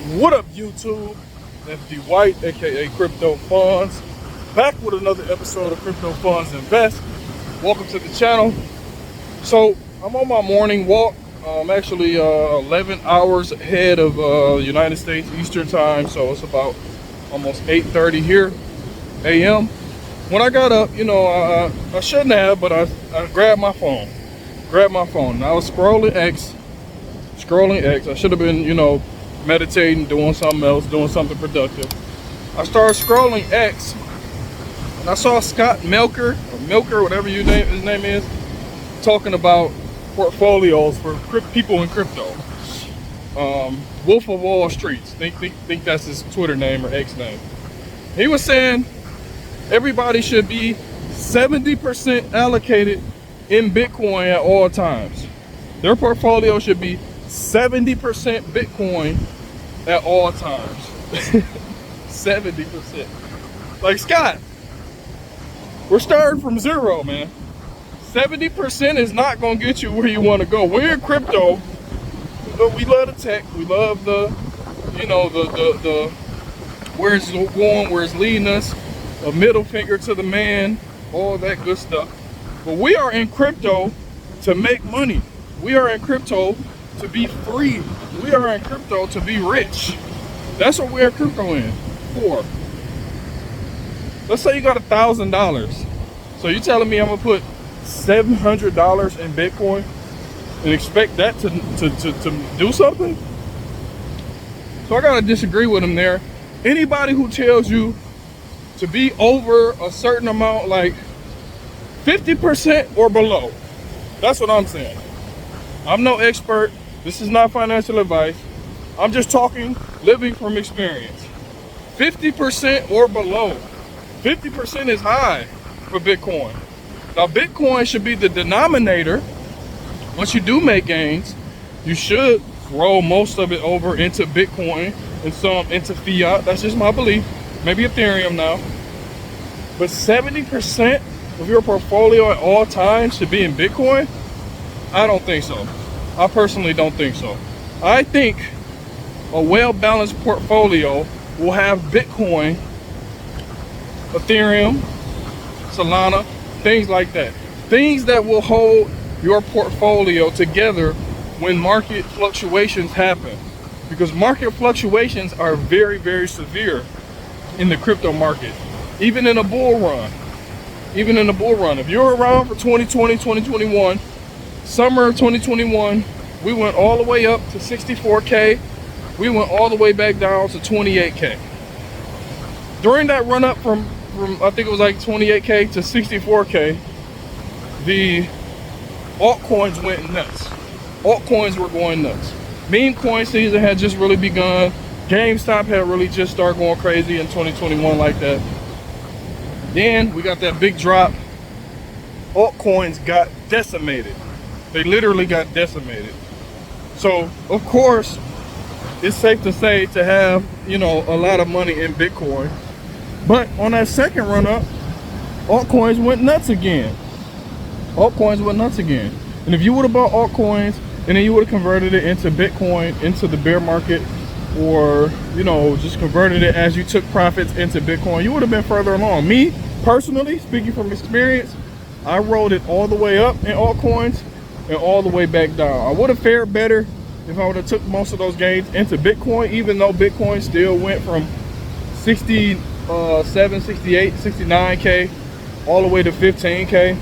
What up, YouTube? FD White, aka Crypto Funds, back with another episode of Crypto Funds Invest. Welcome to the channel. So I'm on my morning walk. I'm actually 11 hours ahead of United States Eastern Time, so it's about almost 8:30 here a.m. When I got up, I shouldn't have, but I grabbed my phone. And I was scrolling X. I should have been, meditating, doing something else, doing something productive. I started scrolling X, and I saw Scott Melker, whatever his name is, talking about portfolios for people in crypto. Wolf of Wall Street, think that's his Twitter name or X name. He was saying everybody should be 70% allocated in Bitcoin at all times. Their portfolio should be 70% Bitcoin at all times. 70%. Like, Scott, we're starting from zero, man. 70% is not going to get you where you want to go. We're in crypto, but we love the tech. We love the where it's going, where it's leading us. A middle finger to the man, all that good stuff. But we are in crypto to make money. We are in crypto to be free. We are in crypto to be rich. That's what we're in crypto in for. Let's say you got $1,000. So you're telling me I'm gonna put $700 in Bitcoin and expect that to do something? So I gotta disagree with him there. Anybody who tells you to be over a certain amount, like 50% or below, that's what I'm saying. I'm no expert. This is not financial advice. I'm just talking, living from experience. 50% or below. 50% is high for Bitcoin. Now, Bitcoin should be the denominator. Once you do make gains, you should roll most of it over into Bitcoin and some into fiat. That's just my belief. Maybe Ethereum now. But 70% of your portfolio at all times should be in Bitcoin? I don't think so. I personally don't think so. I think a well-balanced portfolio will have Bitcoin, Ethereum, Solana, things like that. Things that will hold your portfolio together when market fluctuations happen. Because market fluctuations are very, very severe in the crypto market. Even in a bull run. If you're around for 2020, 2021, summer of 2021, we went all the way up to 64K. We went all the way back down to 28K. During that run up from I think it was like 28K to 64K, the altcoins went nuts. Altcoins were going nuts. Meme coin season had just really begun. GameStop had really just started going crazy in 2021 like that. Then we got that big drop. Altcoins got decimated. They literally got decimated. So, of course, it's safe to say to have, a lot of money in Bitcoin. But on that second run up, altcoins went nuts again. And if you would have bought altcoins and then you would have converted it into Bitcoin, into the bear market, or, just converted it as you took profits into Bitcoin, you would have been further along. Me, personally, speaking from experience, I rolled it all the way up in altcoins and all the way back down. I would have fared better if I would have took most of those gains into Bitcoin, even though Bitcoin still went from 67, 68, 69K all the way to 15K.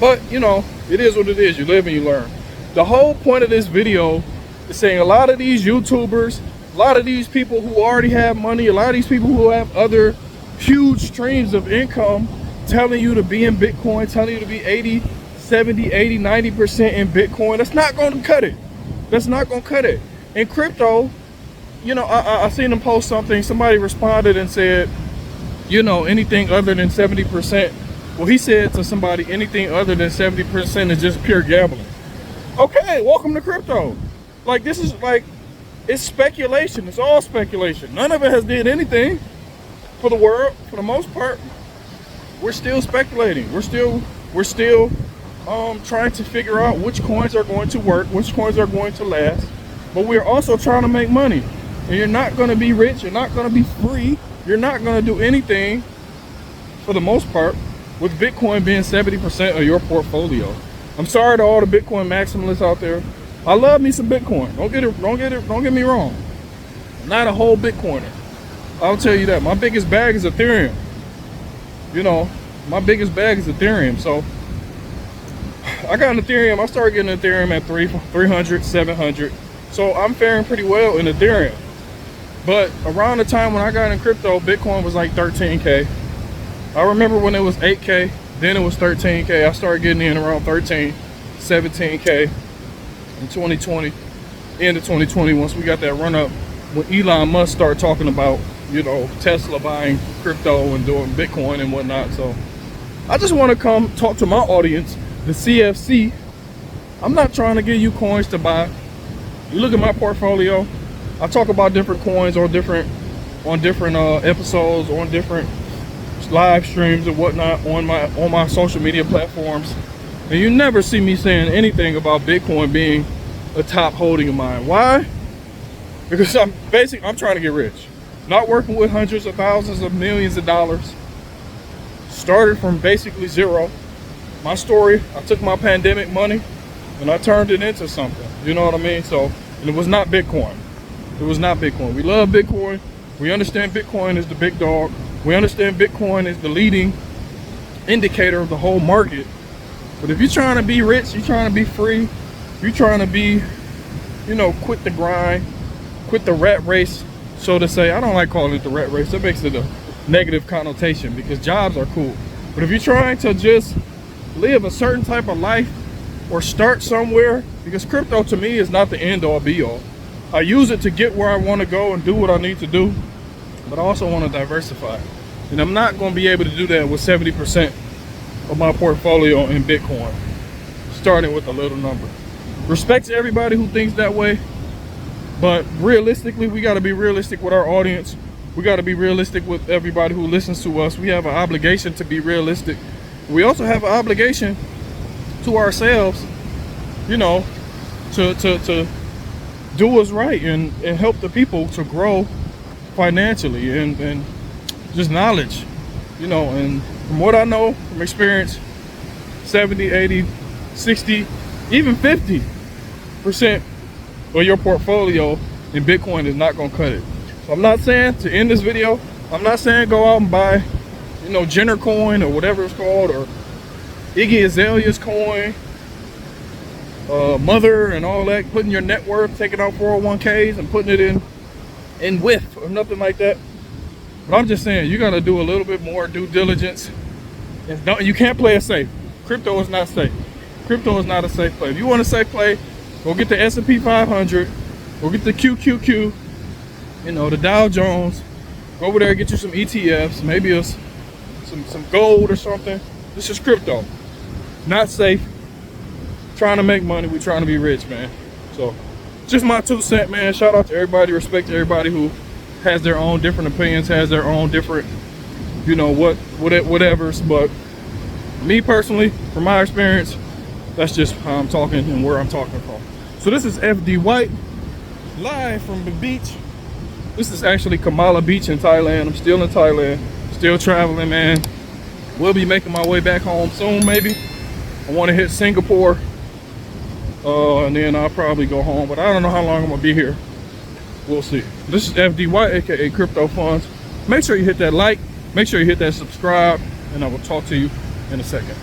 But, it is what it is. You live and you learn. The whole point of this video is saying a lot of these YouTubers, a lot of these people who already have money, a lot of these people who have other huge streams of income telling you to be in Bitcoin, telling you to be 80, 70, 80, 90% in Bitcoin. That's not going to cut it. In crypto, I seen them post something. Somebody responded and said, anything other than 70%. Well, he said to somebody, anything other than 70% is just pure gambling. Okay, welcome to crypto. Like, this is like, it's speculation. It's all speculation. None of it has did anything for the world. For the most part, we're still speculating. We're still trying to figure out which coins are going to work, which coins are going to last. But we're also trying to make money. And you're not going to be rich. You're not going to be free. You're not going to do anything, for the most part, with Bitcoin being 70% of your portfolio. I'm sorry to all the Bitcoin maximalists out there. I love me some Bitcoin. Don't get me wrong. I'm not a whole Bitcoiner. I'll tell you that. My biggest bag is Ethereum. You know, my biggest bag is Ethereum. So I got an Ethereum. I started getting Ethereum at 300, 700. So I'm faring pretty well in Ethereum. But around the time when I got in crypto, Bitcoin was like 13K. I remember when it was 8K, then it was 13K. I started getting in around 13, 17K in 2020, end of 2020, once we got that run up, when Elon Musk started talking about, you know, Tesla buying crypto and doing Bitcoin and whatnot. So I just want to come talk to my audience, the CFC. I'm not trying to give you coins to buy. You look at my portfolio, I talk about different coins on different episodes, on different live streams and whatnot on my social media platforms, and you never see me saying anything about Bitcoin being a top holding of mine. Why? Because I'm trying to get rich, not working with hundreds of thousands of millions of dollars. Started from basically zero. My story, I took my pandemic money and I turned it into something, you know what I mean? So, and it was not Bitcoin. It was not Bitcoin. We love Bitcoin. We understand Bitcoin is the big dog. We understand Bitcoin is the leading indicator of the whole market. But if you're trying to be rich, you're trying to be free, you're trying to be, you know, quit the grind, quit the rat race, so to say. I don't like calling it the rat race. That makes it a negative connotation, because jobs are cool. But if you're trying to just live a certain type of life or start somewhere, because crypto to me is not the end all be all. I use it to get where I want to go and do what I need to do, but I also want to diversify. And I'm not going to be able to do that with 70% of my portfolio in Bitcoin, starting with a little number. Respect to everybody who thinks that way, but realistically, we got to be realistic with our audience. We got to be realistic with everybody who listens to us. We have an obligation to be realistic. We also have an obligation to ourselves, you know, to do what's right and help the people to grow financially and just knowledge, you know. And from what I know from experience, 70, 80, 60, even 50% of your portfolio in Bitcoin is not going to cut it. So I'm not saying to end this video, I'm not saying go out and buy, you know, Jenner coin or whatever it's called, or Iggy Azalea's coin, Mother and all that, putting your net worth, taking out 401ks and putting it in with or nothing like that. But I'm just saying, you got to do a little bit more due diligence. And you can't play it safe. Crypto is not safe. Crypto is not a safe play. If you want a safe play, go get the S&P 500, go get the QQQ, you know, the Dow Jones. Go over there and get you some ETFs, maybe some gold or something. This is crypto. Not safe. Trying to make money. We're trying to be rich, man. So just my 2 cents, man. Shout out to everybody. Respect to everybody who has their own different opinions, has their own different, you know, whatevers. But me personally, from my experience, that's just how I'm talking and where I'm talking from. So this is FD White, live from the beach. This is actually Kamala Beach in Thailand. I'm still in Thailand, still traveling, man. We'll be making my way back home soon, maybe. I want to hit Singapore, and then I'll probably go home, but I don't know how long I'm gonna be here. We'll see. This is FD White, aka Crypto Funds. Make sure you hit that like, make sure you hit that subscribe, and I will talk to you in a second.